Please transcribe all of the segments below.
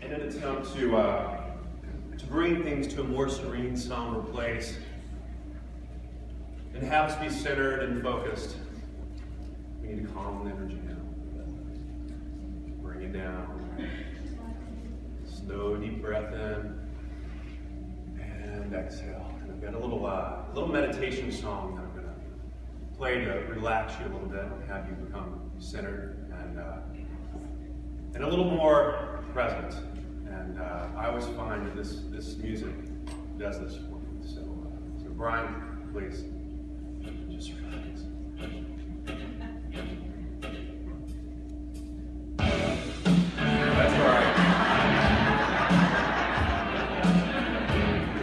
in an attempt to bring things to a more serene, somber place and have us be centered and focused. We need to calm the energy down. Bring it down. Slow, deep breath in and exhale. And I've got a little meditation song that I'm going to play to relax you a little bit and have you become centered and a little more present. And I always find that this music does this for me. So Brian, please, just relax. That's all right.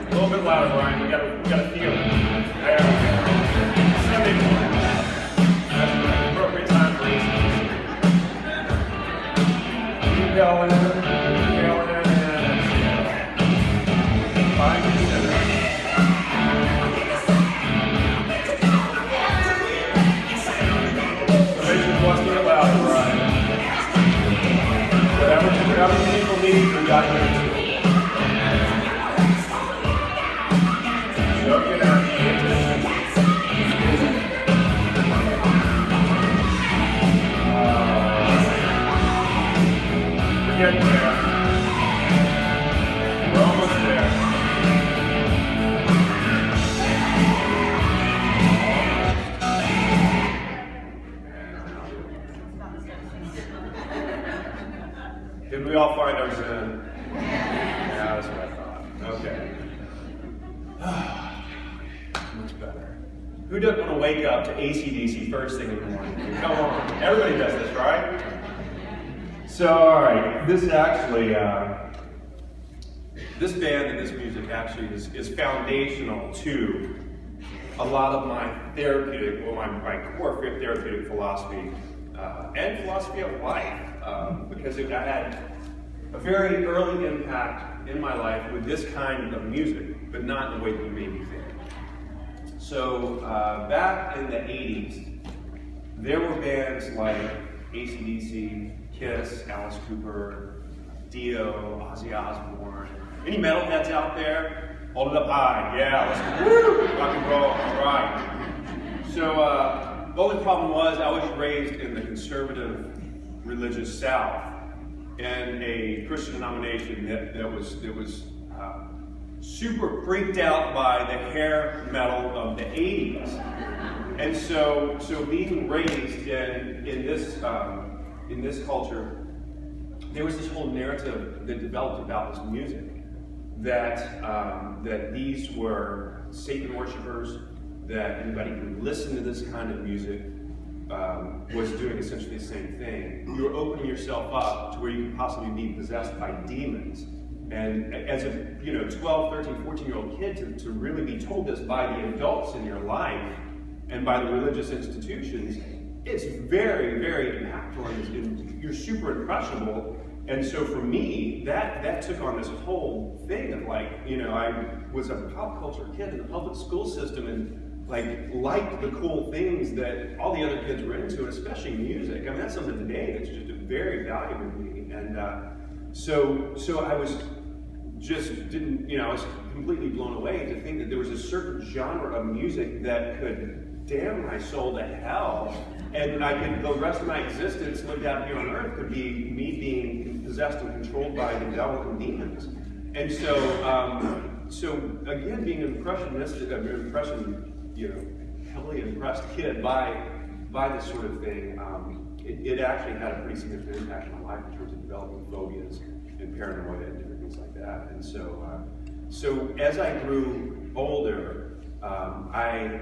A little bit louder, Brian. We gotta feel it. Sunday morning. That's the appropriate time for this. Inhale in, and exhale. Find your center. Somebody wants to get louder, Brian. Whatever people need, we got here too. Soak it out. We're getting there. We're almost there. Did we all find our zen? Yeah, that's what I thought. Okay. Much better. Who doesn't want to wake up to AC/DC first thing in the morning? Come on. Everybody does this, right? So, all right. This actually, this band and this music actually is foundational to a lot of my therapeutic, well, my core therapeutic philosophy and philosophy of life. Because I had a very early impact in my life with this kind of music, but not in the way that it made me think. So back in the 80s, there were bands like AC/DC, Kiss, Alice Cooper, Dio, Ozzy Osbourne. Any metalheads out there? Hold it up high. Yeah, let's woo, rock and roll. All right. So the only problem was I was raised in the conservative religious South in a Christian denomination that was super freaked out by the hair metal of the 80s. And so being raised in this culture, there was this whole narrative that developed about this music that these were Satan worshipers, that anybody who listened to this kind of music was doing essentially the same thing. You were opening yourself up to where you could possibly be possessed by demons. And as a 12, 13, 14-year-old kid to really be told this by the adults in your life and by the religious institutions, it's very, very impactful, and you're super impressionable. And so for me, that took on this whole thing of I was a pop culture kid in the public school system and liked the cool things that all the other kids were into, especially music. I mean, that's something today that's just very valuable to me. And so I was I was completely blown away to think that there was a certain genre of music that could damn my soul to hell, and the rest of my existence lived out here on earth could be me being possessed and controlled by the devil and demons. And so again, being an heavily impressed kid by this sort of thing, it actually had a pretty significant impact on my life in terms of developing phobias and paranoia and different things like that. And so as I grew older, I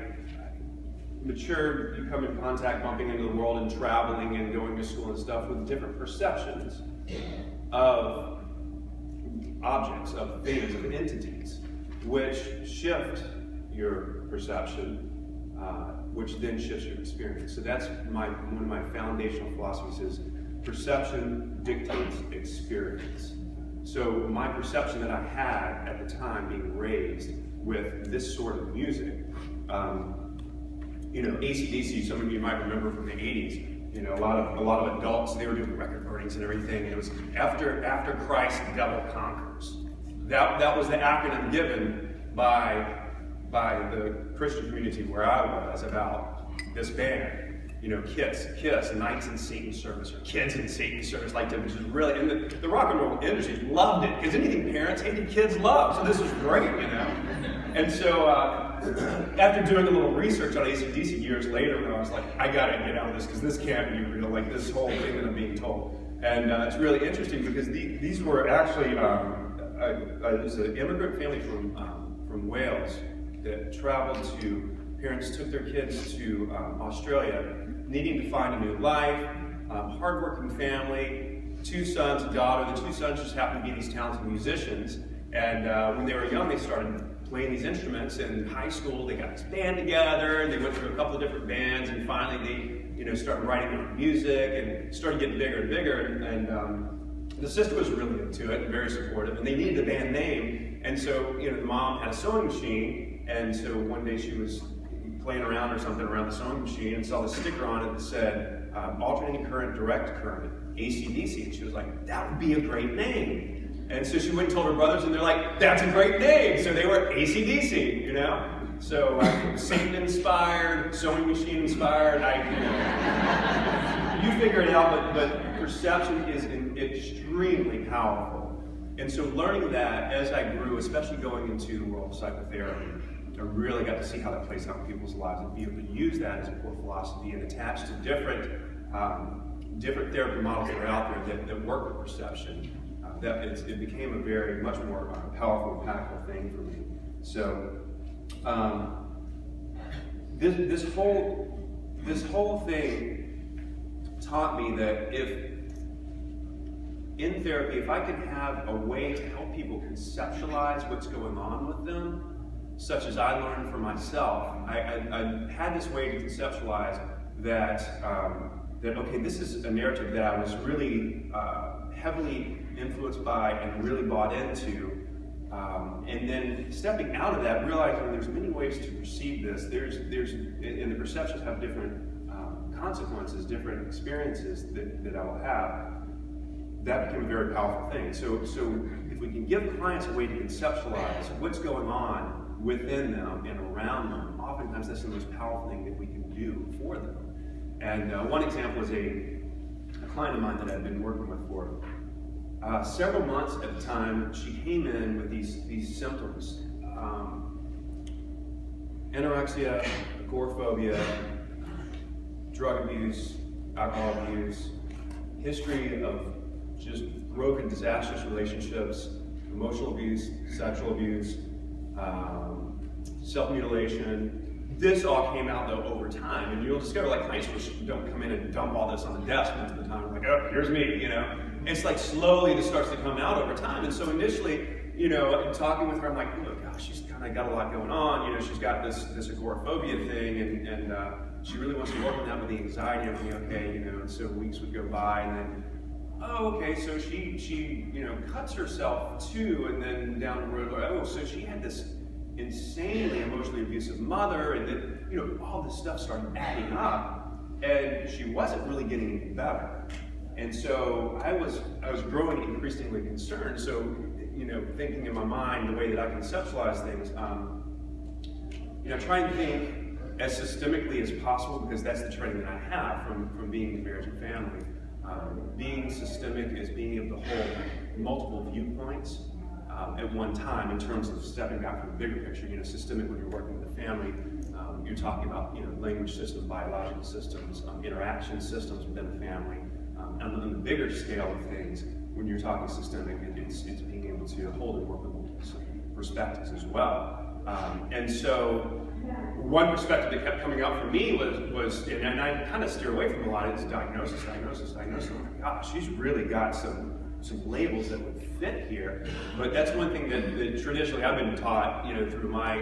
matured, you come in contact, bumping into the world and traveling and going to school and stuff with different perceptions of objects, of things, of entities, which shift your perception, which then shifts your experience. So that's one of my foundational philosophies is perception dictates experience. So my perception that I had at the time being raised with this sort of music, AC/DC, some of you might remember from the 80s, You know, a lot of adults, they were doing record burnings and everything. It was after Christ, the devil conquers. That was the acronym given by the Christian community where I was about this band. You know, KISS, Knights in Satan's Service, or Kids in Satan's Service, like which is really, and the rock and roll industry loved it, because anything parents hated, kids loved. So this was great, you know. And so after doing a little research on AC/DC years later, I was like, I gotta get out of this, because this can't be real, like this whole thing that I'm being told. And it's really interesting because these were actually, it was an immigrant family from Wales that traveled to, parents took their kids to Australia, needing to find a new life, hardworking family, 2 sons, a daughter. The 2 sons just happened to be these talented musicians. And when they were young, they started playing these instruments. In high school, they got this band together, and they went through a couple of different bands, and finally they, you know, started writing their own music and started getting bigger and bigger. And the sister was really into it and very supportive, and they needed a band name. And so, you know, the mom had a sewing machine, and so one day she was playing around or something around the sewing machine and saw the sticker on it that said alternating current, direct current, AC/DC. And she was like, that would be a great name. And so she went and told her brothers, and they're like, that's a great name. So they were AC/DC, you know? So Satan inspired, sewing machine inspired, you figure it out, but perception is extremely powerful. And so learning that as I grew, especially going into the world of psychotherapy, I really got to see how that plays out in people's lives and be able to use that as a core philosophy and attach to different therapy models that are out there that work with perception. It became a very much more powerful, impactful thing for me. So this whole thing taught me that in therapy, if I could have a way to help people conceptualize what's going on with them, such as I learned for myself, I had this way to conceptualize that, okay, this is a narrative that I was really heavily influenced by and really bought into, and then stepping out of that, realizing there's many ways to perceive this. And the perceptions have different consequences, different experiences that I will have. That became a very powerful thing. So if we can give clients a way to conceptualize what's going on within them and around them, oftentimes that's the most powerful thing that we can do for them. And one example is a client of mine that I've been working with for several months at a time. She came in with these symptoms: anorexia, agoraphobia, drug abuse, alcohol abuse, history of just broken, disastrous relationships, emotional abuse, sexual abuse, self-mutilation. This all came out though over time, and you'll discover like high schoolers don't come in and dump all this on the desk most of the time. Like, oh, here's me, you know. It's like slowly this starts to come out over time. And so initially, you know, talking with her, I'm like, oh gosh, she's kind of got a lot going on. You know, she's got this agoraphobia thing, and she really wants to work on that with the anxiety and everything. Okay, you know. And so weeks would go by, and then, oh, okay, so she you know, cuts herself too, and then down the road, oh, so she had this insanely emotionally abusive mother, and then, you know, all this stuff started adding up, and she wasn't really getting any better. And so I was growing increasingly concerned. So, you know, thinking in my mind the way that I conceptualize things, you know, try and think as systemically as possible, because that's the training that I have from being in marriage and family. Being systemic is being able to hold multiple viewpoints at one time in terms of stepping back from the bigger picture. You know, systemic when you're working with a family, you're talking about, you know, language systems, biological systems, interaction systems within the family. And on the bigger scale of things, when you're talking systemic, it's being able to hold and work with multiple perspectives as well. And so one perspective that kept coming out for me was and I kind of steer away from a lot of this diagnosis. Oh my gosh, she's really got some labels that would fit here. But that's one thing that traditionally I've been taught, you know, through my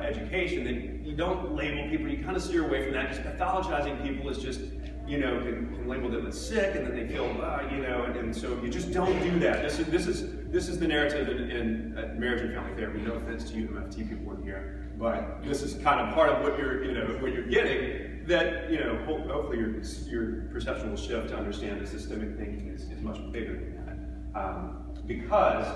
education, that you don't label people. You kind of steer away from that, because pathologizing people is just, you know, can label them as sick, and then they feel, you know, and so you just don't do that. This is the narrative in marriage and family therapy. No offense to you MFT people in here, but this is kind of part of what you're getting. that, you know, hopefully your perception will shift to understand that systemic thinking is much bigger than that. Because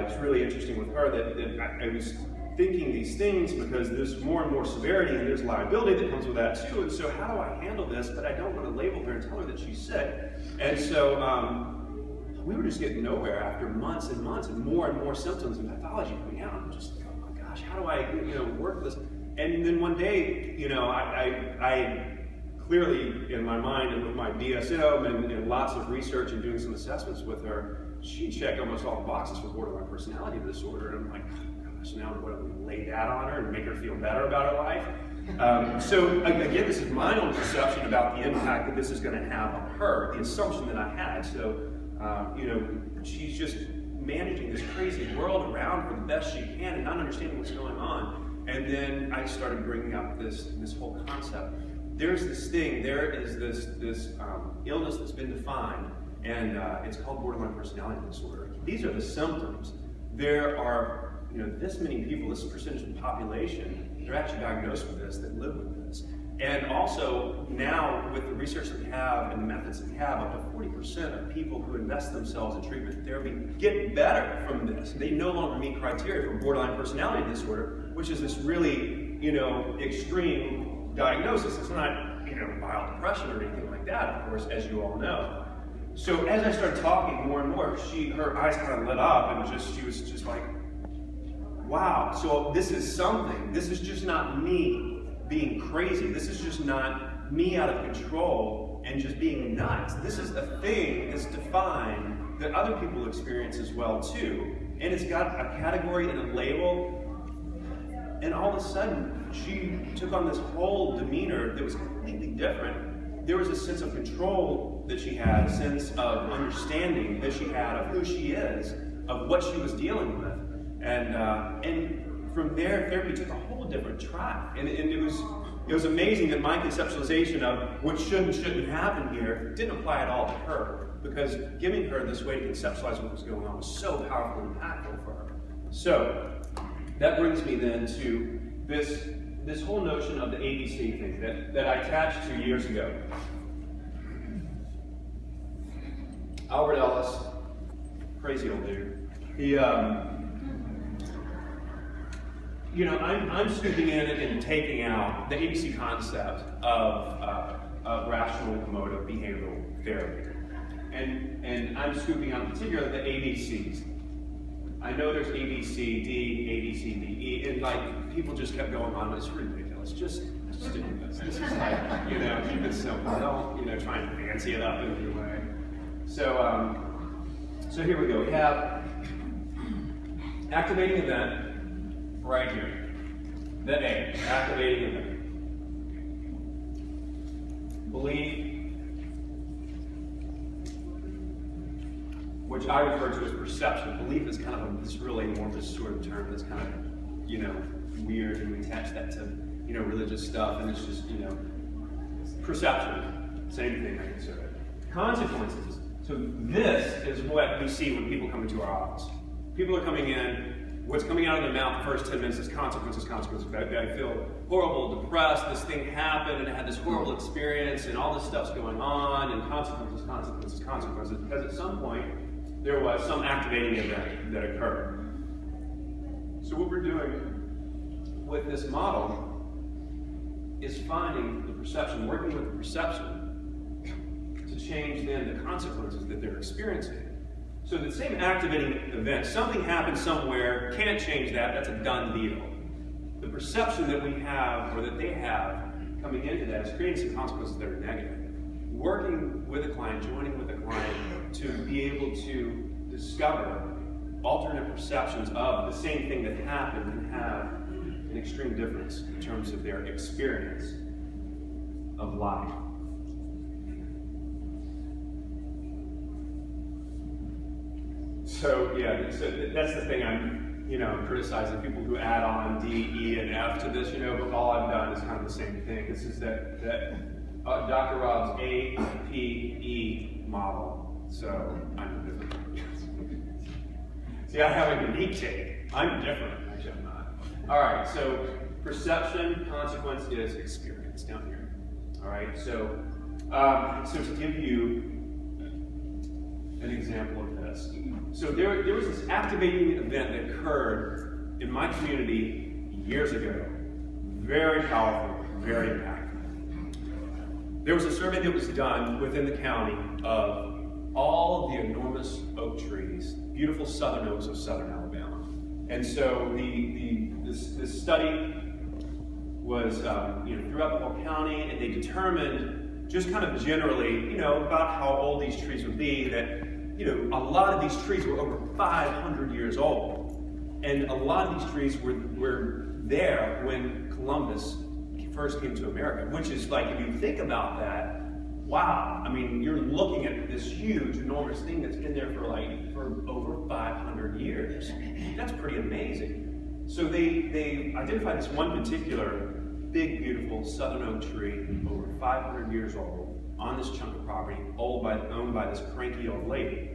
it's really interesting with her that I was thinking these things because there's more and more severity and there's liability that comes with that too. And so how do I handle this? But I don't want to label her and tell her that she's sick. And so we were just getting nowhere after months and months and more symptoms and pathology coming out. I'm just like, oh my gosh, how do I, you know, work this? And then one day, you know, I clearly in my mind and with my DSM and lots of research and doing some assessments with her, she checked almost all the boxes for borderline personality disorder. And I'm like, oh gosh, now what do we lay that on her and make her feel better about her life? So again, this is my own perception about the impact that this is going to have on her, the assumption that I had. So, you know, she's just managing this crazy world around her the best she can and not understanding what's going on. And then I started bringing up this whole concept. There's this thing, there is this illness that's been defined, and it's called borderline personality disorder. These are the symptoms. There are, you know, this many people, this percentage of the population, they're actually diagnosed with this, that live with this. And also, now, with the research that we have and the methods that we have, up to 40% of people who invest themselves in treatment and therapy get better from this. They no longer meet criteria for borderline personality disorder, which is this really, you know, extreme diagnosis. It's not, you know, mild depression or anything like that, of course, as you all know. So as I started talking more and more, her eyes kind of lit up, and she was just like, wow, so this is something. This is just not me being crazy. This is just not me out of control and just being nuts. This is a thing that's defined that other people experience as well too. And it's got a category and a label. And all of a sudden, she took on this whole demeanor that was completely different. There was a sense of control that she had, a sense of understanding that she had of who she is, of what she was dealing with. And from there, therapy took a whole different track. And it was amazing that my conceptualization of what should and shouldn't happen here didn't apply at all to her, because giving her this way to conceptualize what was going on was so powerful and impactful for her. So that brings me then to this whole notion of the ABC thing that I attached 2 years ago. Albert Ellis, crazy old dude. He, you know, I'm scooping in and taking out the ABC concept of rational emotive behavioral therapy. And I'm scooping out in particular the ABCs. I know there's A, B, C, D, A, B, C, D, E, and like people just kept going on, but it's ridiculous. Just do this. This is like, you know, keep it simple. Don't, you know, try and fancy it up in any way. So, so here we go. We have activating event right here. The A, activating event. Belief, which I refer to as perception. Belief is kind of this really amorphous sort of term that's kind of, you know, weird, and we attach that to, you know, religious stuff, and it's just, you know, perception. Same thing, I consider it. Consequences. So this is what we see when people come into our office. People are coming in, what's coming out of their mouth the first 10 minutes is consequences, consequences. I feel horrible, depressed, this thing happened, and I had this horrible experience, and all this stuff's going on, and consequences, consequences, consequences, because at some point, there was some activating event that occurred. So what we're doing with this model is finding the perception, working with the perception to change then the consequences that they're experiencing. So the same activating event, something happened somewhere, can't change that, that's a done deal. The perception that we have, or that they have, coming into that is creating some consequences that are negative. Working with a client, joining with a client to be able to discover alternate perceptions of the same thing that happened and have an extreme difference in terms of their experience of life. So yeah, so that's the thing I'm, you know, criticizing people who add on D, E, and F to this, you know, but all I've done is kind of the same thing. This is that Dr. Rob's APE model. So I'm different. See, I have a unique take. I'm different. Actually, I'm not. All right. So perception, consequence is experience down here. All right, so to give you an example of this. So there was this activating event that occurred in my community years ago. Very powerful, very impactful. There was a survey that was done within the county of all the enormous oak trees, beautiful southern oaks of southern Alabama. And so this study was throughout the whole county, and they determined just kind of generally, about how old these trees would be, that a lot of these trees were over 500 years old. And a lot of these trees were there when Columbus first came to America, which is like, if you think about that, wow. I mean, you're looking at this huge, enormous thing that's been there for over 500 years. That's pretty amazing. So they identified this one particular big, beautiful southern oak tree, over 500 years old, on this chunk of property, owned by this cranky old lady.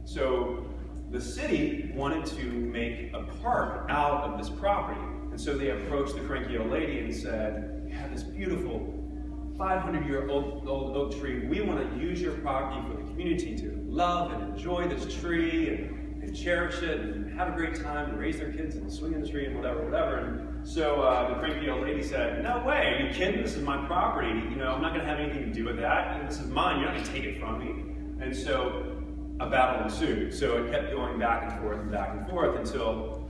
So the city wanted to make a park out of this property. And so they approached the cranky old lady and said, "We have this beautiful 500-year-old oak tree. We want to use your property for the community to love and enjoy this tree and cherish it and have a great time and raise their kids and swing in the tree and whatever. And so the cranky old lady said, "No way, are you kidding? This is my property. I'm not going to have anything to do with that. And this is mine. You're not going to take it from me." And so a battle ensued. So it kept going back and forth until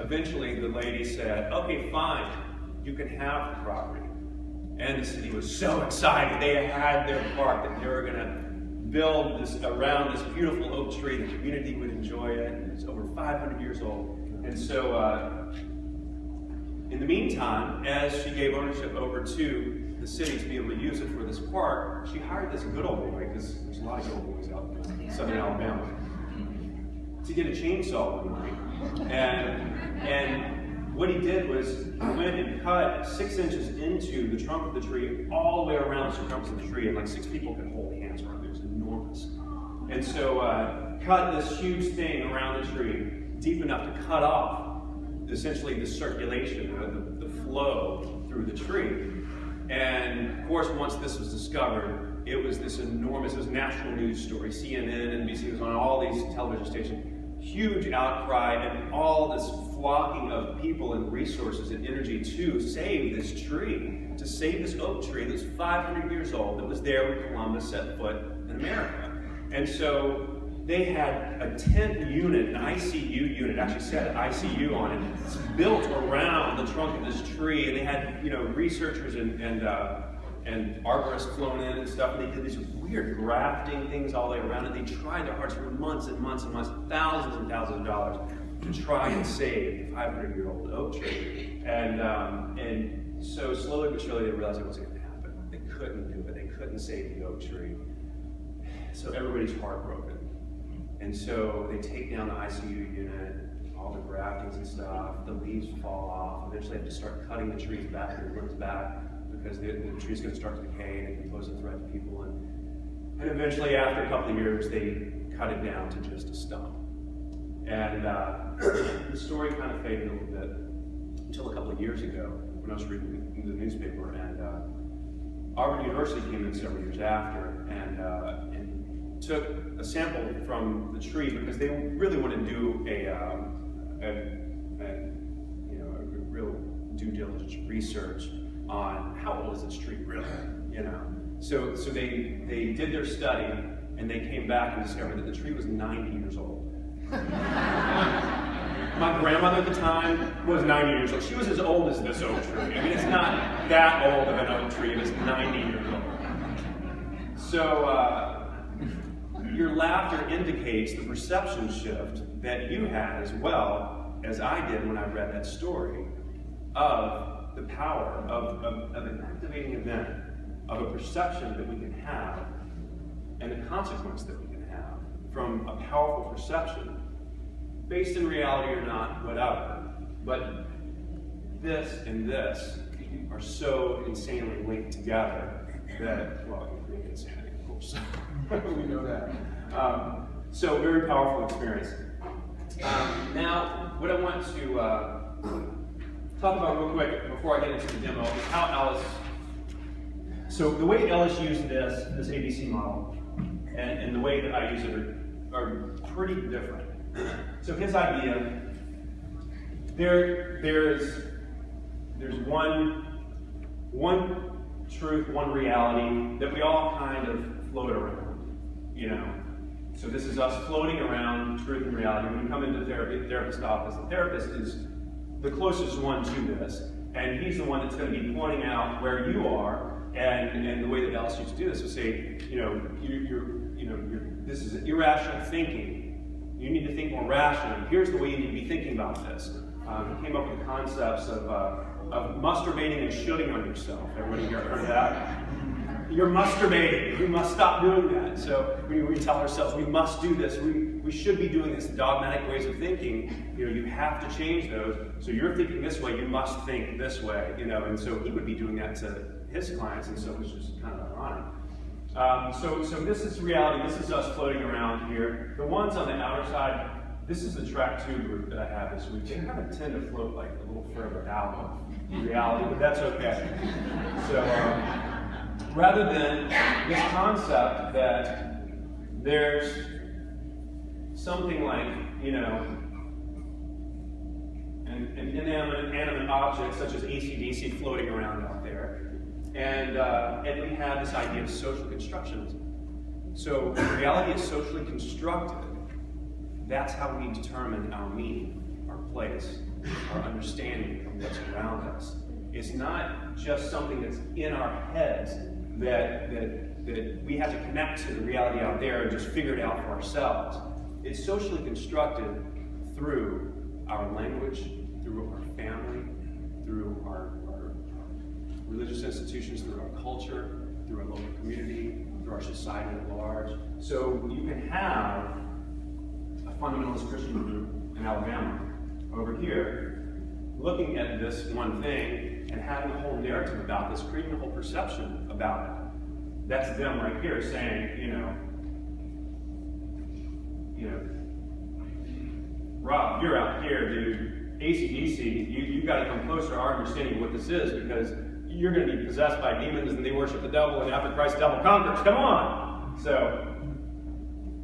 eventually the lady said, "Okay, fine, you can have the property." And the city was so excited. They had their park that they were going to build this around this beautiful oak tree. The community would enjoy it. It's over 500 years old. And so in the meantime, as she gave ownership over to the city to be able to use it for this park, she hired this good old boy, because there's a lot of good old boys out in southern Alabama, to get a chainsaw one night. And what he did was he went and cut 6 inches into the trunk of the tree, all the way around the circumference of the tree, and like 6 people could hold hands around it. It was enormous. And so cut this huge thing around the tree, deep enough to cut off essentially the circulation, the flow through the tree. And of course, once this was discovered, it was this enormous, it was a national news story. CNN, NBC was on all these television stations. Huge outcry and all this flocking of people and resources and energy to save this tree, to save this oak tree that was 500 years old, that was there when Columbus set foot in America. And so they had a tent unit, an ICU unit, actually said ICU on it. It's built around the trunk of this tree, and they had researchers and arborists flown in and stuff, and they did these weird grafting things all the way around it. They tried their hardest for months and months and months, thousands and thousands of dollars, to try and save a 500-year-old oak tree. And so slowly but surely they realized it wasn't going to happen. They couldn't do it. They couldn't save the oak tree. So everybody's heartbroken. And so they take down the ICU unit, all the graftings and stuff, the leaves fall off. Eventually they have to start cutting the trees back and the roots back, because the tree's going to start to decay and it can pose a threat to people. And eventually, after a couple of years, they cut it down to just a stump. And the story kind of faded a little bit until a couple of years ago when I was reading the newspaper, and Auburn University came in several years after and took a sample from the tree, because they really wanted to do a real due diligence research on how old is this tree really, So they did their study, and they came back and discovered that the tree was 90 years old. My grandmother at the time was 90 years old. She was as old as this oak tree. I mean, it's not that old of an oak tree. It was 90 years old. So your laughter indicates the perception shift that you had as well as I did when I read that story of the power of an activating event, of a perception that we can have, and the consequence that we can have from a powerful perception, based in reality or not, whatever. But this and this are so insanely linked together that, well, it can create insanity, of course. We know that. So very powerful experience. Now, what I want to talk about real quick before I get into the demo is how Alice So the way Ellis used this ABC model, and the way that I use it are pretty different. So his idea, there's one truth, one reality that we all kind of float around, you know. So this is us floating around truth and reality. When you come into therapy, the therapist's office, the therapist is the closest one to this, and he's the one that's going to be pointing out where you are. And the way that Ellis used to do this was say, this is irrational thinking. You need to think more rationally. Here's the way you need to be thinking about this. He came up with the concepts of masturbating and shooting on yourself. Everybody here heard of that? You're masturbating. We must stop doing that. So we tell ourselves we must do this. We should be doing this. Dogmatic ways of thinking, you have to change those. So you're thinking this way, you must think this way, And so he would be doing that to his clients, and so it was just kind of ironic. So this is reality. This is us floating around here. The ones on the outer side, this is the track 2 group that I have this week. They kind of tend to float like a little further out of reality, but that's okay. So rather than this concept that there's something like, an inanimate object such as AC/DC floating around out there. And we have this idea of social constructionism. So reality is socially constructed. That's how we determine our meaning, our place, our understanding of what's around us. It's not just something that's in our heads that we have to connect to the reality out there and just figure it out for ourselves. It's socially constructed through our language, through our family, through our religious institutions, through our culture, through our local community, through our society at large. So you can have a fundamentalist Christian group in Alabama over here looking at this one thing and having a whole narrative about this, creating a whole perception about it. That's them right here saying, Rob, you're out here, dude. AC/DC, you've got to come closer to our understanding of what this is, because you're going to be possessed by demons and they worship the devil, and after Christ, the devil conquers. Come on! So,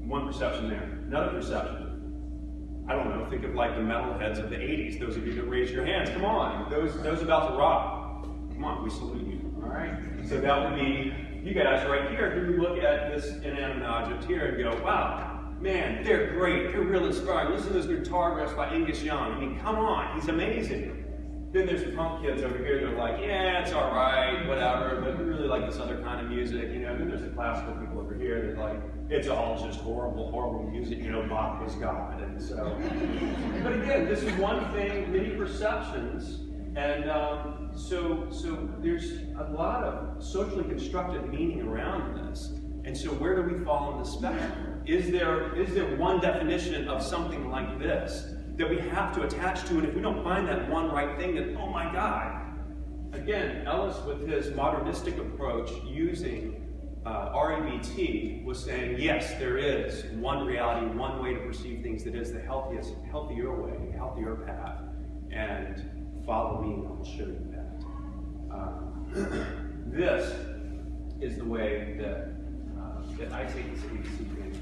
one perception there. Another perception. I don't know, think of like the metalheads of the 80s. Those of you that raise your hands, come on. Those about to rock. Come on, we salute you. Alright? So that would be you guys right here who look at this inanimate object here and go, wow, man, they're great. They're real inspiring. Listen to those guitar riffs by Angus Young. I mean, come on, he's amazing. Then there's the punk kids over here that are like, yeah, it's all right, whatever, but we really like this other kind of music, Then there's the classical people over here that like, it's all just horrible, horrible music, Bach was God, and so. But again, this is one thing, many perceptions, and so there's a lot of socially constructed meaning around this. And so where do we fall on the spectrum? Is there one definition of something like this that we have to attach to, and if we don't find that one right thing, then oh my God. Again, Ellis with his modernistic approach using REBT was saying, yes, there is one reality, one way to perceive things that is the healthier way, healthier path, and follow me and I'll show you that. This is the way that I take this ABC thing.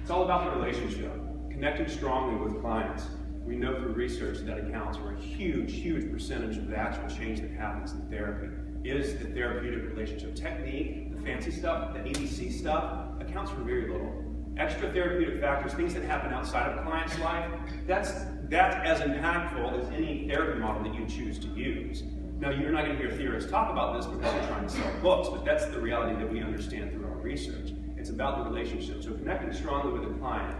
It's all about the relationship. Connecting strongly with clients. We know through research that accounts for a huge, huge percentage of the actual change that happens in therapy. Is the therapeutic relationship. Technique, the fancy stuff, the ABC stuff, accounts for very little. Extra therapeutic factors, things that happen outside of a client's life, that's as impactful as any therapy model that you choose to use. Now, you're not going to hear theorists talk about this because they're trying to sell books, but that's the reality that we understand through our research. It's about the relationship. So connecting strongly with a client,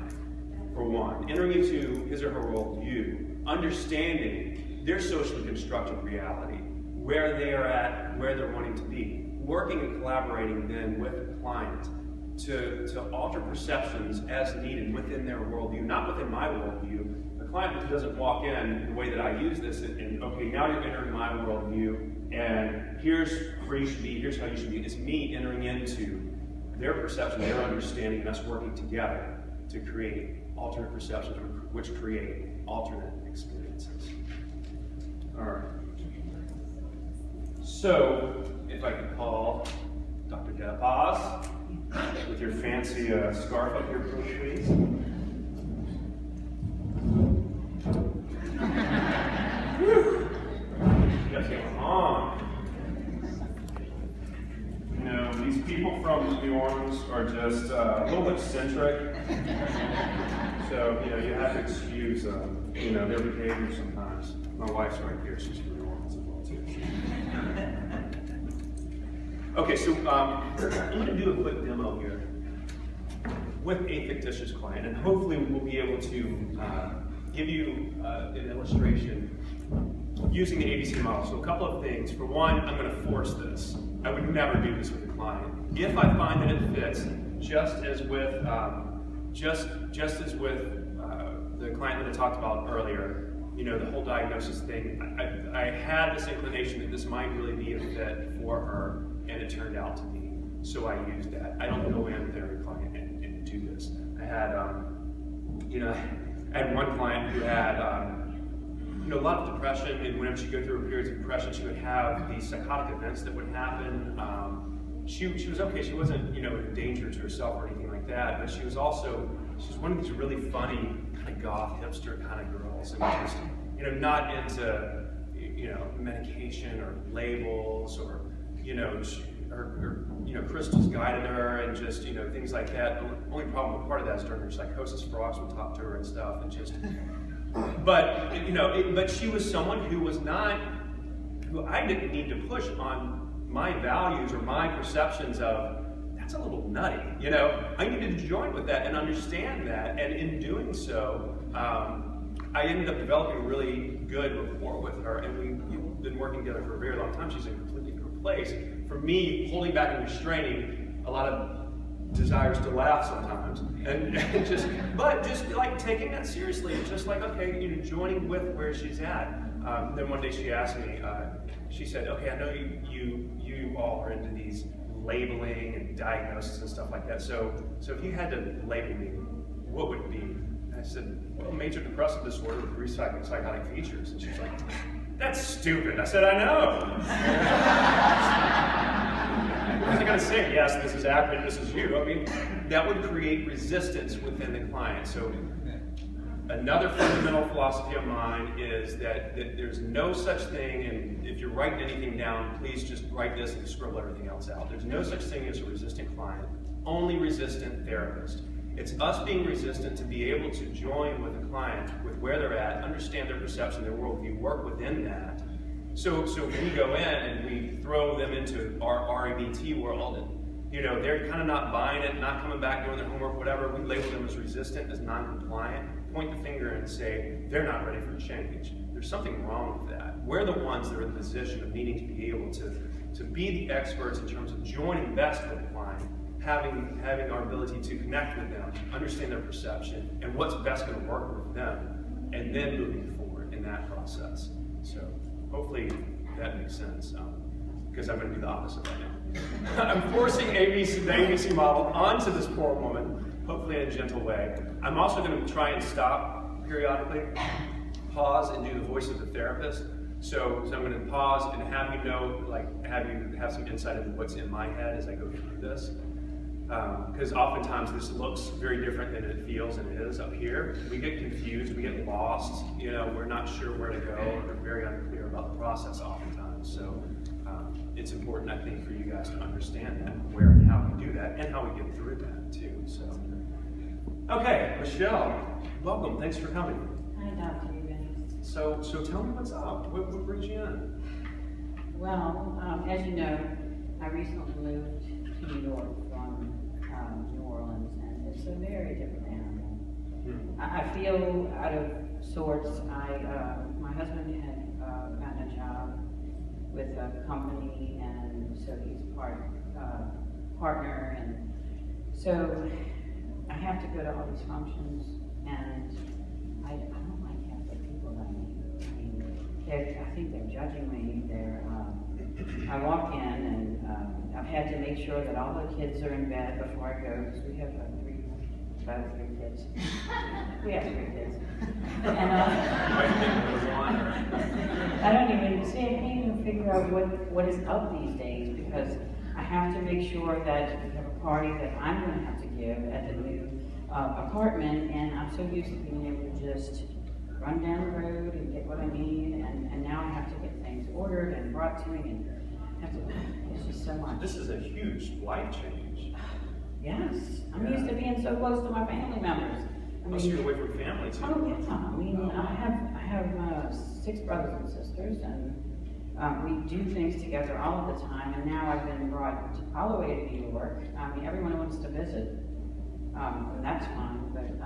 for one, entering into his or her worldview, understanding their socially constructed reality, where they are at, where they're wanting to be, working and collaborating then with the client to alter perceptions as needed within their worldview, not within my worldview. The client doesn't walk in the way that I use this and okay, now you're entering my worldview, and here's where you should be, here's how you should be. It's me entering into their perception, their understanding, and us working together to create alternate perceptions, which create alternate experiences. All right. So, if I could call Dr. Rebt Va with your fancy scarf up here, please. Whew. You got going on. You know, these people from New Orleans are just a little eccentric. So, you know, you have to excuse, you know, their behavior sometimes. My wife's right here. She's from New Orleans as well, too. Okay, so I'm going to do a quick demo here with a fictitious client, and hopefully we'll be able to give you an illustration using the ABC model. So a couple of things. For one, I'm going to force this. I would never do this with a client. If I find that it fits, just as with the client that I talked about earlier, you know, the whole diagnosis thing, I had this inclination that this might really be a fit for her, and it turned out to be. So I used that. I don't go in with every client and do this. I had, you know, I had one client who had, you know, a lot of depression, and whenever she'd go through periods of depression, she would have these psychotic events that would happen. She was okay. She wasn't, you know, a danger to herself or anything like that, but she was one of these really funny kind of goth hipster kind of girls, and just, you know, not into, you know, medication or labels or, you know, her you know, crystals guided her and just, you know, things like that. The only problem with part of that is during her psychosis, frogs would talk to her and stuff, and just, but, you know, but she was someone who I didn't need to push on my values or my perceptions of, that's a little nutty, you know? I needed to join with that and understand that, and in doing so, I ended up developing a really good rapport with her, and we've been working together for a very long time. She's in a completely different place. For me, holding back and restraining a lot of desires to laugh sometimes, and just like taking that seriously, just like, okay, you know, joining with where she's at. Then one day she asked me, she said, okay, I know you all are into these labeling and diagnosis and stuff like that. So if you had to label me, what would it be? And I said, well, major depressive disorder with three psychotic features. And she's like, that's stupid. I said, I know. I was going to say, yes, this is accurate, this is you. I mean, that would create resistance within the client. So another fundamental philosophy of mine is that there's no such thing, and if you're writing anything down, please just write this and scribble everything else out. There's no such thing as a resistant client, only resistant therapist. It's us being resistant to be able to join with a client with where they're at, understand their perception, their worldview, work within that. So we go in and we throw them into our REBT world, and, you know, they're kind of not buying it, not coming back, doing their homework, whatever. We label them as resistant, as non-compliant, point the finger and say, they're not ready for change. There's something wrong with that. We're the ones that are in the position of needing to be able to be the experts in terms of joining best with the client, having our ability to connect with them, understand their perception, and what's best going to work with them, and then moving forward in that process. So hopefully that makes sense, because I'm going to do the opposite right now. I'm forcing the ABC model onto this poor woman, hopefully in a gentle way. I'm also going to try and stop periodically, pause, and do the voice of the therapist. So I'm going to pause and have you know, like, have you have some insight into what's in my head as I go through this. Because oftentimes this looks very different than it feels and it is up here. We get confused, we get lost, you know, we're not sure where to go, or we're very unclear about the process oftentimes. So it's important, I think, for you guys to understand that, where and how we do that, and how we get through that too. So, okay, Michelle, welcome, thanks for coming. Hi, Dr. Eubanks. So tell me what's up, what brings you in? Well, as you know, I recently moved to New York from New Orleans, and it's a very different animal. I feel out of sorts. My husband had gotten a job with a company, and so he's partner, and so I have to go to all these functions, and I don't like half the people that I meet. I mean, I think they're judging me. I walk in, and I've had to make sure that all the kids are in bed before I go, because we have 3 I have 3 kids. We have 3 kids. And I don't even see, I can't even figure out what is up these days, because I have to make sure that we have a party that I'm going to have to give at the new apartment, and I'm so used to being able to just run down the road and get what I need, and now I have to get things ordered and brought to me, and have to, it's just so much. This is a huge life change. Yes, I'm used to being so close to my family members. Unless you're away from family too. Oh yeah, I mean, I have 6 brothers and sisters, and we do things together all of the time. And now I've been brought all the way to New York. I mean, everyone wants to visit, and that's fine. But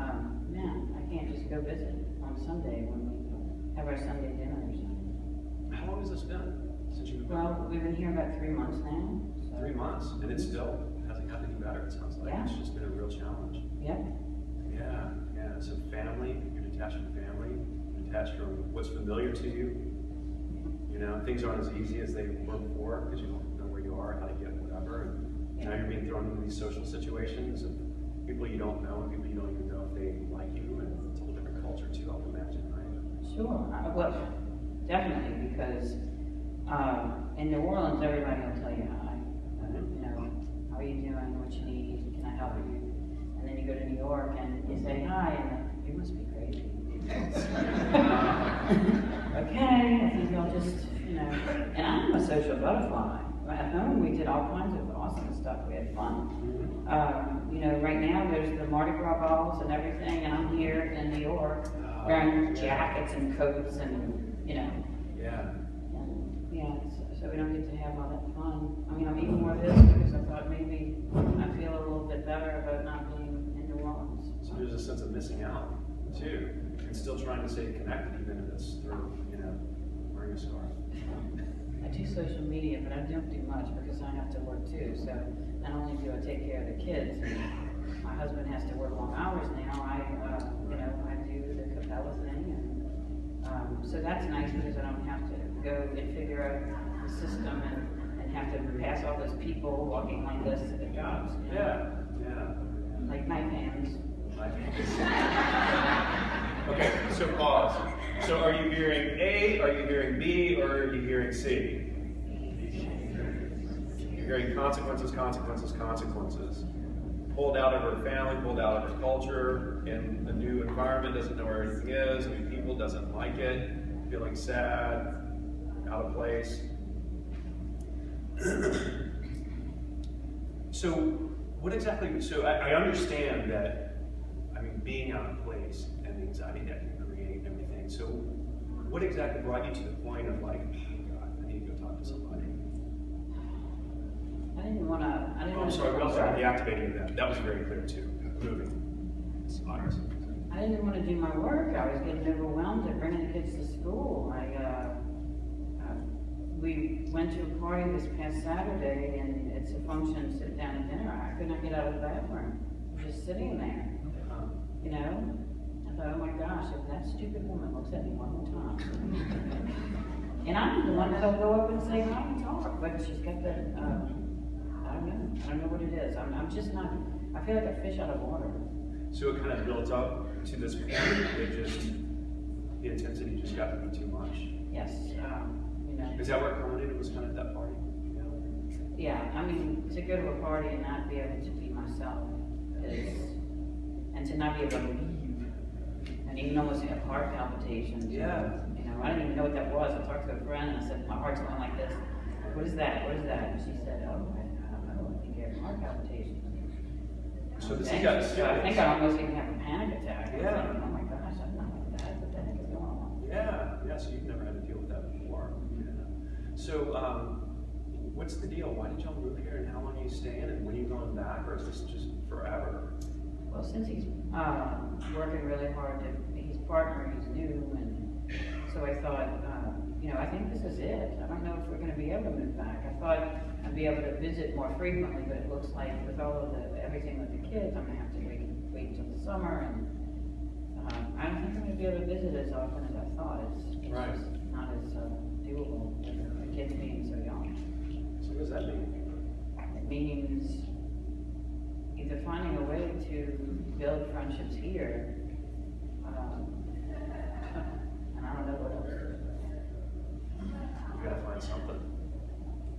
man, I can't just go visit on Sunday when we have our Sunday dinner or something. How long has this been since you've been? Well, we've been here about 3 months now. So. 3 months, and it still hasn't gotten any better. It sounds like it's just been a real challenge. Yep. Yeah. So family, you're detached from family, you're detached from what's familiar to you. You know, things aren't as easy as they were before because you don't know where you are, how to get whatever. And now you're being thrown into these social situations of people you don't know and people you don't even know if they like you, and it's a whole different culture too, I would imagine, right? Sure. Well, definitely, because in New Orleans, everybody will tell you hi. You know, how are you doing? What you need? Can I help you? And then you go to New York and you say hi, and you must be crazy. Okay, I think I'll just, you know. And I'm a social butterfly. At home, we did all kinds of awesome stuff. We had fun. You know, right now there's the Mardi Gras balls and everything, and I'm here in New York wearing jackets and coats and, you know. Yeah. And, yeah, so we don't get to have all that fun. I mean, I'm eating more of this because I thought maybe I feel a little bit better about not being in New Orleans. So there's a sense of missing out too, and still trying to stay connected even if it's through, you know, wearing a scarf. I do social media, but I don't do much because I have to work too. So not only do I take care of the kids, my husband has to work long hours now. You know, I do the Capella thing, and so that's nice because I don't have to go and figure out the system and have to pass all those people walking like this to their jobs. You know? Yeah. Like my fans. Okay, so pause. So are you hearing A, are you hearing B, or are you hearing C? You're hearing consequences, consequences, consequences. Pulled out of her family, pulled out of her culture, in a new environment, doesn't know where anything is, new people, doesn't like it, feeling sad, out of place. So what exactly, so I understand that, I mean, being out of place and the anxiety that can create and everything. So what exactly brought you to the point of like, oh God, I need to go talk to somebody? I didn't want to. I'm sorry, we also had the activating of that. That was very clear too. Moving. It's honest. I didn't want to do my work. I was getting overwhelmed at bringing the kids to school. We went to a party this past Saturday, and it's a function, sit down and dinner. I could not get out of the bathroom. I was just sitting there, you know. I thought, oh my gosh, if that stupid woman looks at me one more time. And I'm the one that'll go up and say hi and talk, but she's got that, I don't know what it is. I'm just not, I feel like a fish out of water. So it kind of built up to this point, the intensity just got to be too much. Yes, you know. Is that where it culminated, was kind of that party? Yeah, I mean, to go to a party and not be able to be myself is, and to not be able to leave, and even almost have heart palpitations. Yeah. You know, I didn't even know what that was. I talked to a friend and I said, my heart's going like this. What is that? What is that? And she said, oh, I don't know. I think you have heart palpitations. So this has got serious. So I think I almost even have a panic attack. Yeah. Thinking, oh my gosh, I'm not like that. What the heck is going on? Yeah, so you've never had to deal with that before. Yeah. So, what's the deal? Why did y'all move here, and how long are you staying, and when are you going back, or is this just forever? Well, since he's working really hard, he's partner, he's new, and so I thought, you know, I think this is it. I don't know if we're going to be able to move back. I thought I'd be able to visit more frequently, but it looks like with all of everything with the kids, I'm going to have to wait until the summer, and I don't think I'm going to be able to visit as often as I thought. It's Right. just not as doable with the kids being so young. So what does that mean? It means either finding a way to build friendships here. And I don't know what else to do. You gotta find something.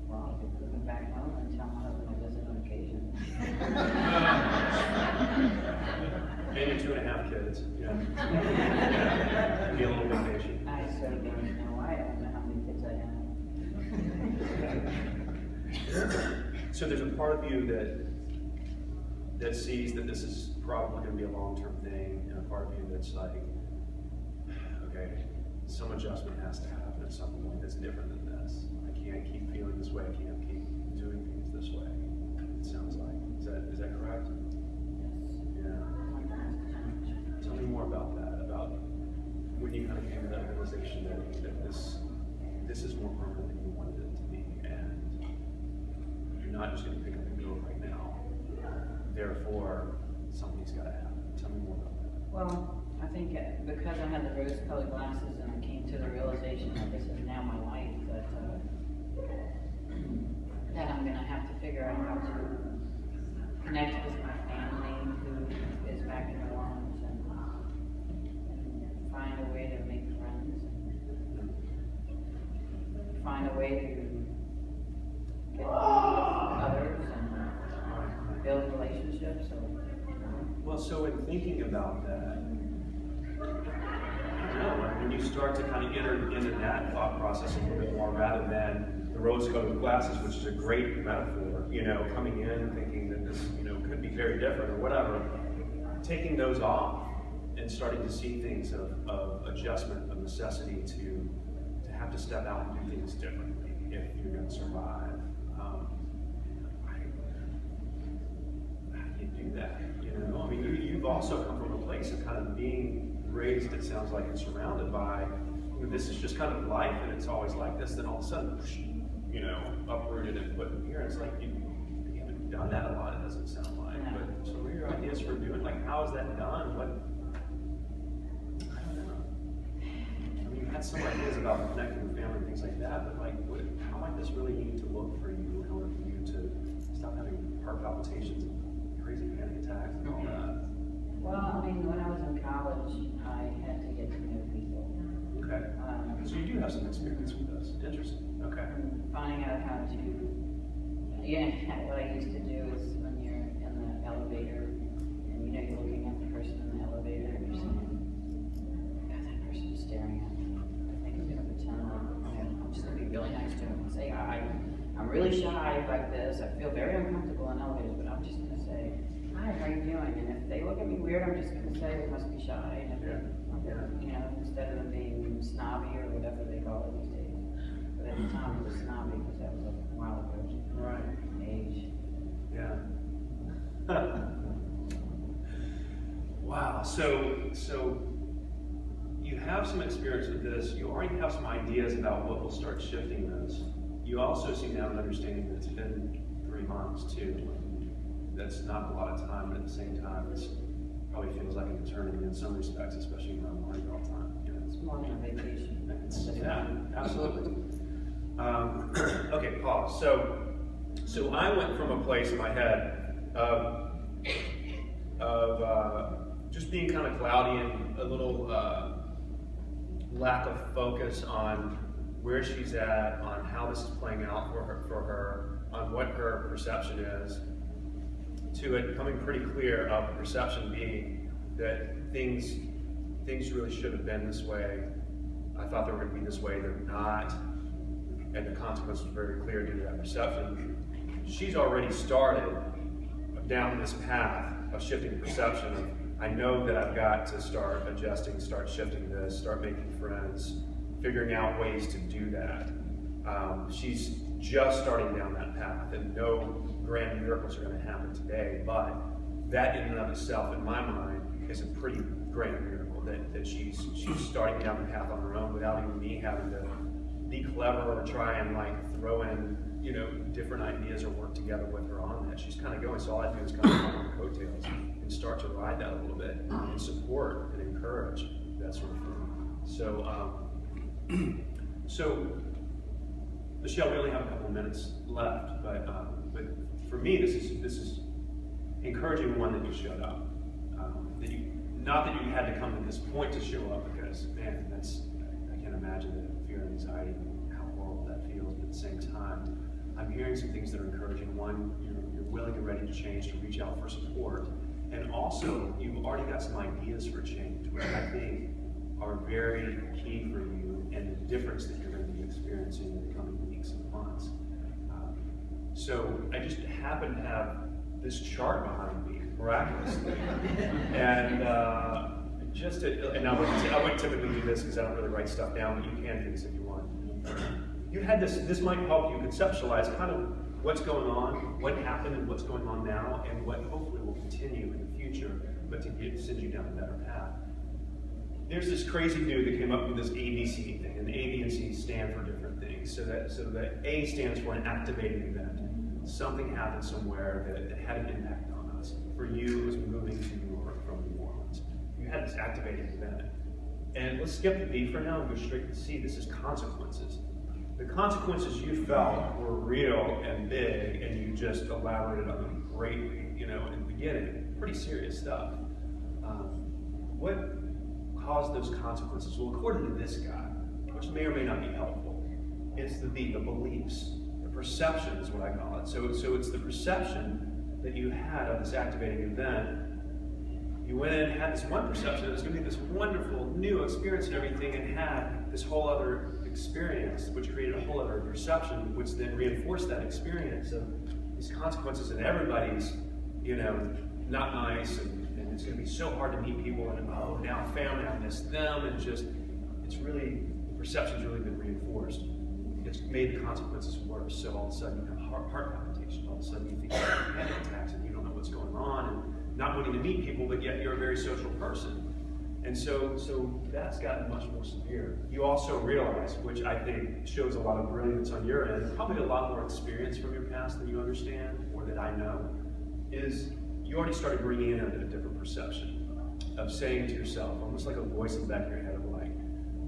Well, I could move back home and tell my husband to visit on occasion. Maybe 2.5 kids, yeah. Be a little vacation. I so don't know. I don't know how many kids I have. So there's a part of you that sees that this is probably going to be a long-term thing, and a part of you that's like, okay, some adjustment has to happen at some point that's different than this. I can't keep feeling this way. I can't keep doing things this way. It sounds like. Is that correct? Yeah. Tell me more about that. About when you kind of came to that realization that this is more permanent than you wanted it to be, and you're not just going to pick up and go right now. Therefore, something's got to happen. Tell me more about that. Well, I think because I had the rose-colored glasses and I came to the realization that this is now my life, that I'm going to have to figure out how to connect with my family who is back in New Orleans and find a way to make friends and find a way to get along with others and build relationships. Well, so in thinking about that, I don't know, when you start to kind of enter into that thought process a little bit more, rather than the rose-colored glasses, which is a great metaphor, coming in thinking that this, could be very different or whatever, taking those off and starting to see things of adjustment, of necessity to have to step out and do things differently if you're going to survive. How do you do that? I mean, you've also come from a place of kind of being raised, it sounds like, and surrounded by, this is just kind of life and it's always like this, then all of a sudden, uprooted and put in here. It's like you haven't done that a lot, it doesn't sound like. Yeah. But so what are your ideas for doing, how is that done? I don't know. I mean, you had some ideas about connecting with family and things like that, but how might this really need to look for you in order for you to stop having heart palpitations and crazy panic attacks and all that? Well, I mean, when I was in college, I had to get to know people. Okay. So you do have some experience with this. Interesting. Okay. Finding out how to, what I used to do is when you're in the elevator and you're looking at the person in the elevator and you're saying, God, that person is staring at me. I think I'm going to pretend I'm just going to be really nice to him and say, I'm really shy like this. I feel very uncomfortable in elevators, but I'm just going to say, hi, how are you doing? And if they look at me weird, I'm just going to say they must be shy. And if instead of them being snobby or whatever they call it these days. But at the time it was snobby because that was a while ago. Right. Age. Yeah. Wow. So you have some experience with this. You already have some ideas about what will start shifting this. You also seem to have an understanding that it's been 3 months too. That's not a lot of time, but at the same time, it probably feels like an eternity in some respects, especially when I'm Mardi Gras time. It's more than a vacation. Yeah, absolutely. Okay, pause. So I went from a place in my head of just being kind of cloudy and a little lack of focus on where she's at, on how this is playing out for her, on what her perception is, to it becoming pretty clear of the perception being that things really should have been this way. I thought they were going to be this way, they're not. And the consequence was very clear due to that perception. She's already started down this path of shifting perception of, I know that I've got to start adjusting, start shifting this, start making friends, figuring out ways to do that. She's just starting down that path, and no grand miracles are going to happen today, but that in and of itself, in my mind, is a pretty grand miracle that she's starting down the path on her own without even me having to be clever or try and throw in different ideas or work together with her on that. She's kind of going, so all I do is kind of follow her coattails and start to ride that a little bit and support and encourage that sort of thing. So Michelle, we only have a couple of minutes left, but for me, this is encouraging one that you showed up. Not that you had to come to this point to show up, because man, I can't imagine the fear and anxiety and how horrible that feels. But at the same time, I'm hearing some things that are encouraging. One, you're willing and ready to change, to reach out for support, and also you've already got some ideas for change, which I think are very key for you and the difference that you're going to be experiencing in the coming weeks and months. So I just happen to have this chart behind me, miraculously, and I wouldn't typically do this because I don't really write stuff down, but you can do this if you want. You had this might help you conceptualize kind of what's going on, what happened, and what's going on now, and what hopefully will continue in the future, but to send you down a better path. There's this crazy dude that came up with this ABC thing, and A, B, and C stand for different things. So that A stands for an activating event. Something happened somewhere that had an impact on us. For you, it was moving to New York from New Orleans. You had this activating event. And let's skip the B for now and go straight to C. This is consequences. The consequences you felt were real and big, and you just elaborated on them greatly, in the beginning. Pretty serious stuff. What caused those consequences? Well, according to this guy, which may or may not be helpful, it's the B, the beliefs. The perception is what I call it. So it's the perception that you had of this activating event. You went in and had this one perception, it was going to be this wonderful new experience and everything, and had this whole other experience, which created a whole other perception, which then reinforced that experience of these consequences, and everybody's, not nice, and it's going to be so hard to meet people, and oh, now family, I miss them, and the perception's really been reinforced. It's made the consequences worse, so all of a sudden you have heart palpitations, all of a sudden you think you have panic attacks, and you don't know what's going on, and not wanting to meet people, but yet you're a very social person. And so that's gotten much more severe. You also realize, which I think shows a lot of brilliance on your end, probably a lot more experience from your past than you understand, or that I know, is you already started bringing in a different perception of saying to yourself, almost like a voice in the back of your head of like,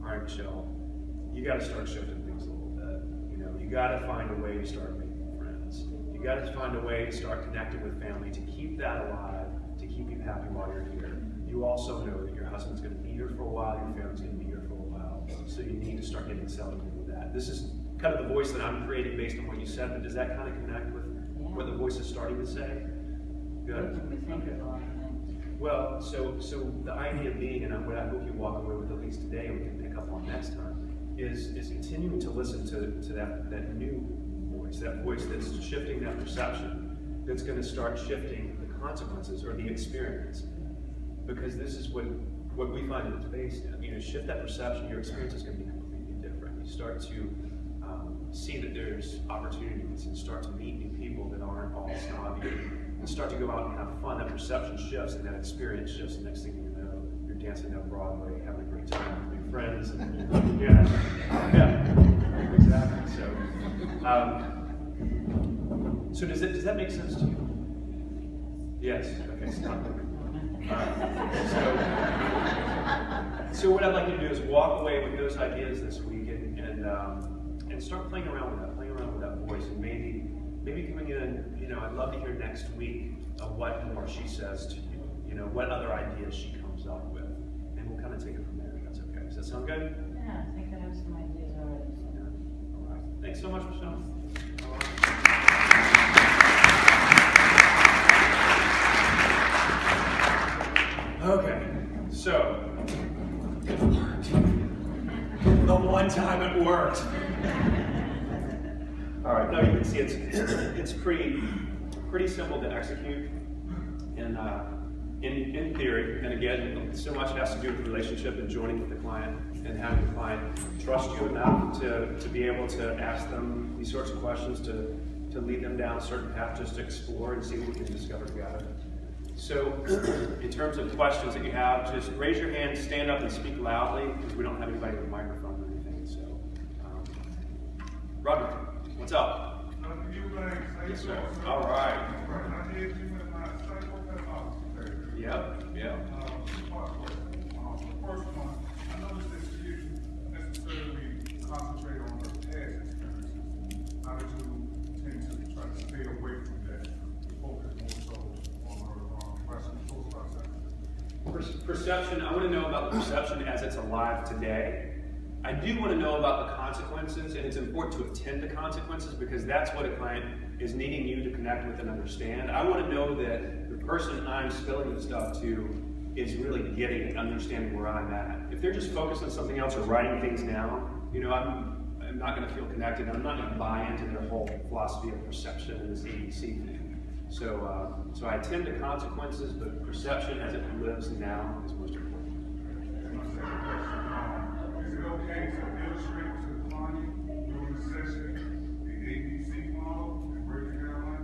all right, Michelle, you got to start shifting things a little bit. You got to find a way to start making friends. You got to find a way to start connecting with family, to keep that alive, to keep you happy while you're here. You also know that your husband's going to be here for a while, your family's going to be here for a while, so you need to start getting settled into that. This is kind of the voice that I'm creating based on what you said, but does that kind of connect with what the voice is starting to say? Good. Well, so the idea being, and what I hope you walk away with at least today, and we can pick up on next time, is continuing to listen to that new voice, that voice that's shifting that perception, that's going to start shifting the consequences or the experience. Because this is what we find that it's based in. Shift that perception, your experience is going to be completely different. You start to see that there's opportunities and start to meet new people that aren't all snobby, and start to go out and have fun. That perception shifts and that experience shifts, and next thing you know, you're dancing down Broadway, having a great time with new friends. And, yeah, exactly. So does that make sense to you? Yes. Okay. Stop. So what I'd like you to do is walk away with those ideas this week and start playing around with that voice, and maybe coming in, I'd love to hear next week what more she says to you, what other ideas she comes up with, and we'll kind of take it from there if that's okay. Does that sound good? Yeah, I think I have some ideas already. So. Yeah. All right. Thanks so much, Michelle. Okay, so it worked. The one time it worked. All right, now you can see it's pretty simple to execute in theory. And again, so much has to do with the relationship and joining with the client and having the client trust you enough to be able to ask them these sorts of questions, to lead them down a certain path, just to explore and see what we can discover together. So, in terms of questions that you have, just raise your hand, stand up, and speak loudly, because we don't have anybody with a microphone or anything. So, Roderick, what's up? Yes, sir. All right. Yep. First one, I noticed that you didn't necessarily concentrate on the past experiences. How did you tend to try to stay away from that, focus more so on her perception, I want to know about the perception as it's alive today. I do want to know about the consequences, and it's important to attend to consequences because that's what a client is needing you to connect with and understand. I want to know that the person I'm spilling the stuff to is really getting and understanding where I'm at. If they're just focused on something else or writing things down, you know, I'm not going to feel connected. I'm not going to buy into their whole philosophy of perception and this ABC thing. So I attend to consequences, but perception as it lives now is most important. Is it okay to illustrate to the client during the session the ABC model and break it down like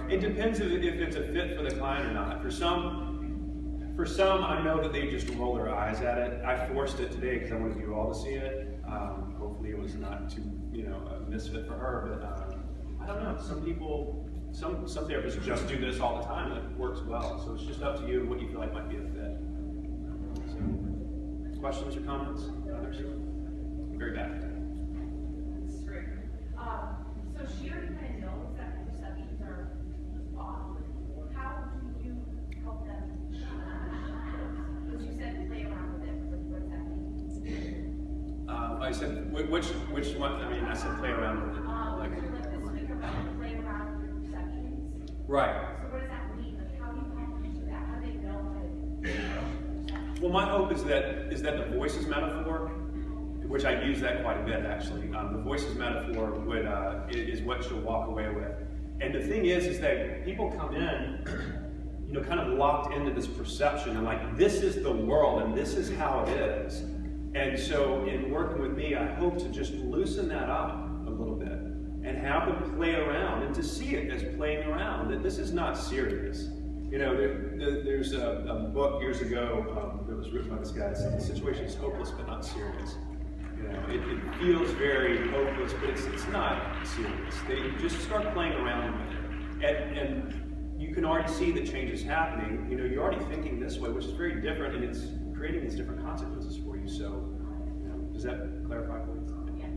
that? It depends if it's a fit for the client or not. For some, I know that they just roll their eyes at it. I forced it today because I wanted you all to see it. Hopefully, it was not too, a misfit for her. But I don't know. Some people, some therapists just do this all the time, and it works well. So it's just up to you what you feel like might be a fit. So, questions or comments? Others? Very bad. That's great. So she already kind of knows that perceptions are off. How do you help them? Because you said play around with it. What does that mean? I said which one? I mean, I said play around with it. Like this speaker about play around with your perceptions. Right. So what does that mean? Like how do you help them do that? How do they know how to? Well, my hope is that the voices metaphor, which I use that quite a bit actually. The voices metaphor is what she'll walk away with. And the thing is that people come in, kind of locked into this perception and like, this is the world and this is how it is. And so in working with me, I hope to just loosen that up a little bit and have them play around and to see it as playing around, that this is not serious. There's a book years ago that was written by this guy that said the situation is hopeless but not serious. It feels very hopeless, but it's not serious. They just start playing around with it. And you can already see that change is happening. You're already thinking this way, which is very different, and it's creating these different consequences for you. So, does that clarify for you? Yes.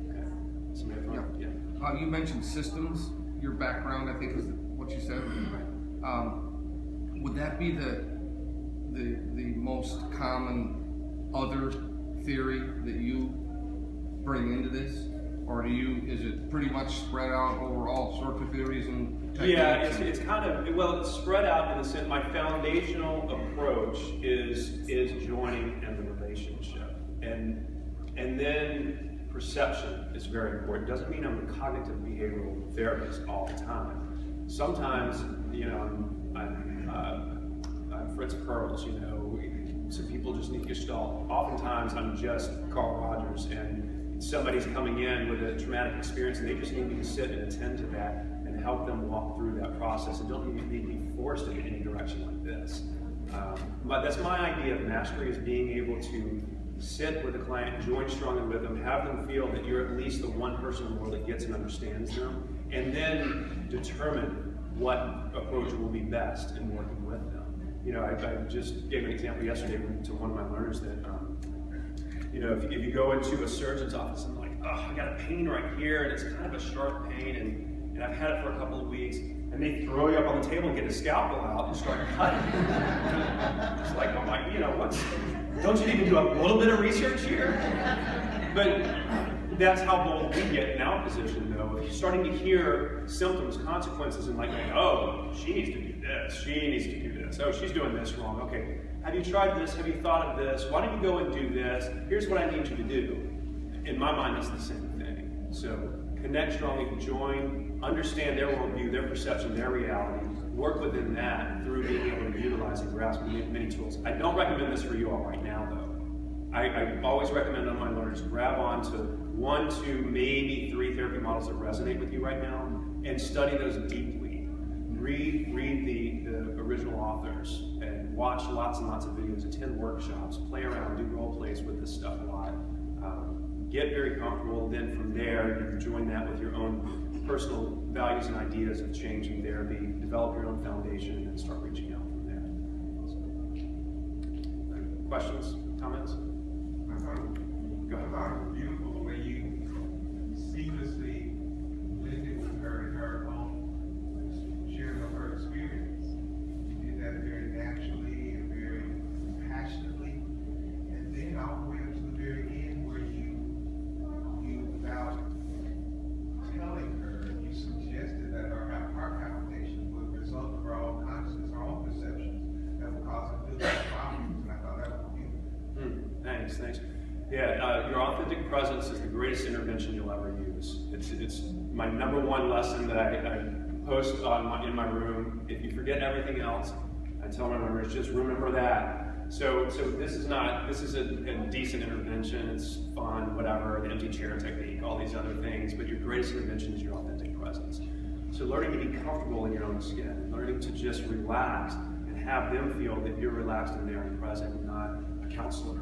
Okay. Somebody up front? Yeah. You mentioned systems. Your background, I think, is what you said. Would that be the most common other theory that you bring into this, or is it pretty much spread out over all sorts of theories and techniques? Yeah, it's kind of, it's spread out in the sense, my foundational approach is joining and the relationship. And then perception is very important. Doesn't mean I'm a cognitive behavioral therapist all the time. Sometimes, I'm Fritz Perls, some people just need Gestalt. Oftentimes I'm just Carl Rogers and somebody's coming in with a traumatic experience and they just need me to sit and attend to that and help them walk through that process and don't need to be forced in any direction like this. But that's my idea of mastery, is being able to sit with a client, join strongly with them, have them feel that you're at least the one person in the world that gets and understands them, and then determine what approach will be best in working with them. I just gave an example yesterday to one of my learners that, if you go into a surgeon's office and like, oh, I got a pain right here, and it's kind of a sharp pain, and I've had it for a couple of weeks, and they throw you up on the table and get a scalpel out and start cutting. It's like, oh my, don't you need to do a little bit of research here? But that's how bold we get in our position, though. If you're starting to hear symptoms, consequences, and like, oh, she needs to do this, she needs to do this, oh, she's doing this wrong, okay. Have you tried this? Have you thought of this? Why don't you go and do this? Here's what I need you to do. In my mind, it's the same thing. So connect strongly, join, understand their worldview, their perception, their reality, work within that through being able to utilize and grasp many tools. I don't recommend this for you all right now, though. I always recommend on my learners, grab on to 1, 2, maybe 3 therapy models that resonate with you right now and study those deeply. Read the original authors and watch lots and lots of videos, attend workshops, play around, do role plays with this stuff a lot. Get very comfortable, then from there, you join that with your own personal values and ideas of change in therapy, develop your own foundation, and then start reaching out from there. So, questions, comments? Go ahead. I thought it was beautiful the way you seamlessly blended with her in her own sharing of her experience. You did that very naturally. your authentic presence is the greatest intervention you'll ever use. It's my number one lesson that I post in my room. If you forget everything else, I tell my members, just remember that. So this is a decent intervention. It's fun, whatever, the empty chair technique, all these other things, but your greatest intervention is your authentic presence. So learning to be comfortable in your own skin, learning to just relax and have them feel that you're relaxed and there and present, not a counselor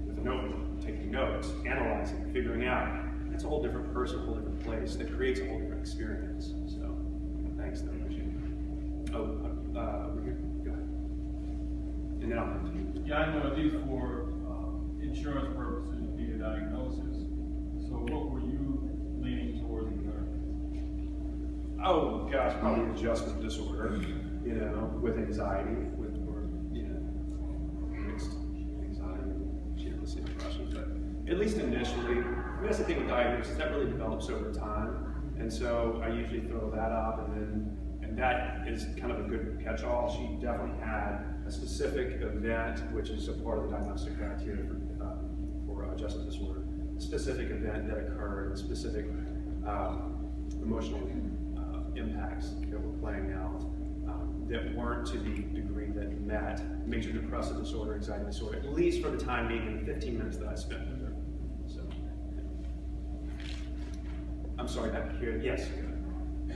with a notebook, taking notes, analyzing, figuring out. That's a whole different person, a whole different place that creates a whole different experience. So thanks, though, appreciate it. Over here, go ahead. And then I'll continue. Yeah, I know at least for insurance purposes, you need a diagnosis. So what were you leaning towards with her? Oh gosh, probably adjustment disorder, with anxiety, or mixed anxiety, she had the same depression, but at least initially, that's the thing with diagnosis, that really develops over time, and so I usually throw that up, and that is kind of a good catch-all. She definitely had a specific event, which is a part of the diagnostic criteria for adjustment disorder, a specific event that occurred, specific emotional impacts that were playing out that weren't to the degree that met major depressive disorder, anxiety disorder, at least for the time being in the 15 minutes that I spent with her. So, I'm sorry, back here, yes.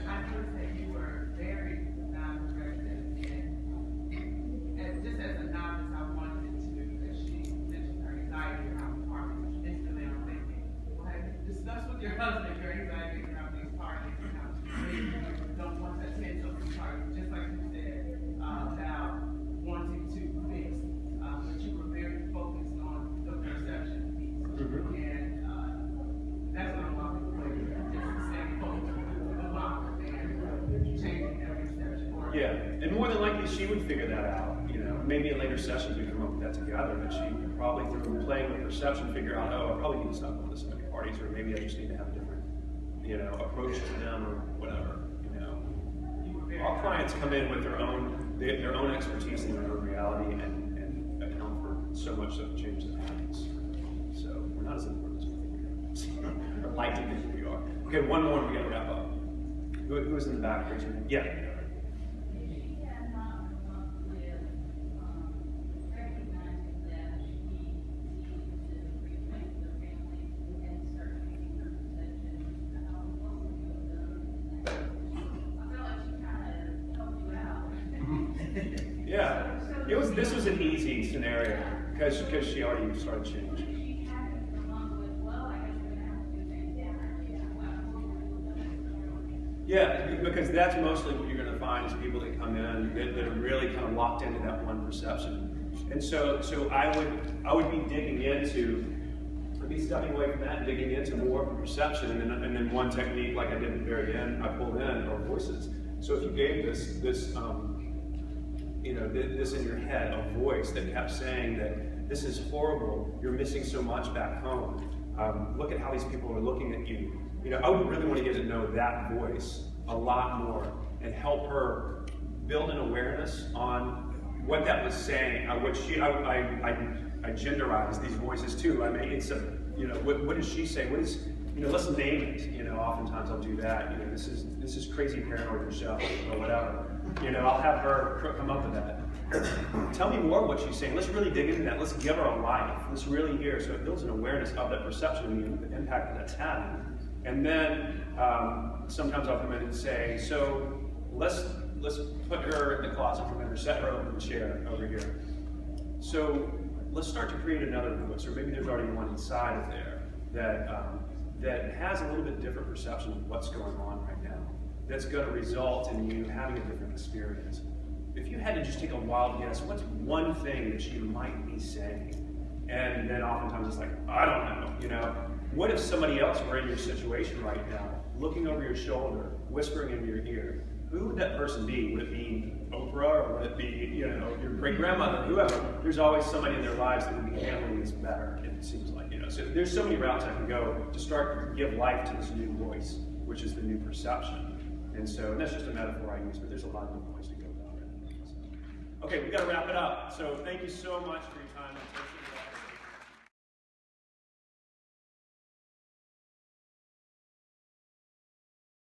I would say you were very non-directed, and just as a novice, I wanted to, as she mentioned her anxiety around parties, instantly I'm thinking, well, have you discussed with your husband your anxiety around these parties and how maybe you don't want to attend some of these parties, just like you said about wanting to fix, but you were very focused on the perception piece, and that's what I'm walking away with, just staying focused on the box and changing their perception. Yeah, and more than likely she would figure that out. Maybe in later sessions we come up with that together, but she would probably, through playing with perception, figure out, oh, I probably need to stop going to so many parties, or maybe I just need to have a different, approach to them, or whatever. All clients come in with their own expertise and their own reality, and account for so much of the change that happens. So we're not as important as we think we are, or like to think we are. Okay, one more, and we got to wrap up. Who's in the back? Raise your hand. Yeah. Yeah, this was an easy scenario because she already started changing. Yeah, because that's mostly what you're going to find is people that come in that are really kind of locked into that one perception. And so I would be digging into, I'd be stepping away from that and digging into more of the perception, and then one technique like I did at the very end, I pulled in our voices. So if you gave this in your head, a voice that kept saying that this is horrible, you're missing so much back home. Look at how these people are looking at you. I would really want to get to know that voice a lot more and help her build an awareness on what that was saying. I genderized these voices too. I mean, it's what does she say? What is, let's name it. Oftentimes I'll do that. This is crazy paranoid Michelle or whatever. I'll have her come up with that. Tell me more what she's saying. Let's really dig into that. Let's give her a life. Let's really hear. So it builds an awareness of that perception and the impact that that's having. And then sometimes I'll come in and say, so let's put her in the closet from her, set her over in the chair over here. So let's start to create another voice, or maybe there's already one inside of there that has a little bit different perception of what's going on right now. That's going to result in you having a different experience. If you had to just take a wild guess, what's one thing that she might be saying? And then oftentimes it's like, I don't know, What if somebody else were in your situation right now, looking over your shoulder, whispering in your ear? Who would that person be? Would it be Oprah, or would it be, your great-grandmother, whoever? There's always somebody in their lives that would be handling this better, it seems like, So there's so many routes I can go to start to give life to this new voice, which is the new perception. And that's just a metaphor I use, but there's a lot of different ways to go about it. Okay, we've got to wrap it up. So thank you so much for your time.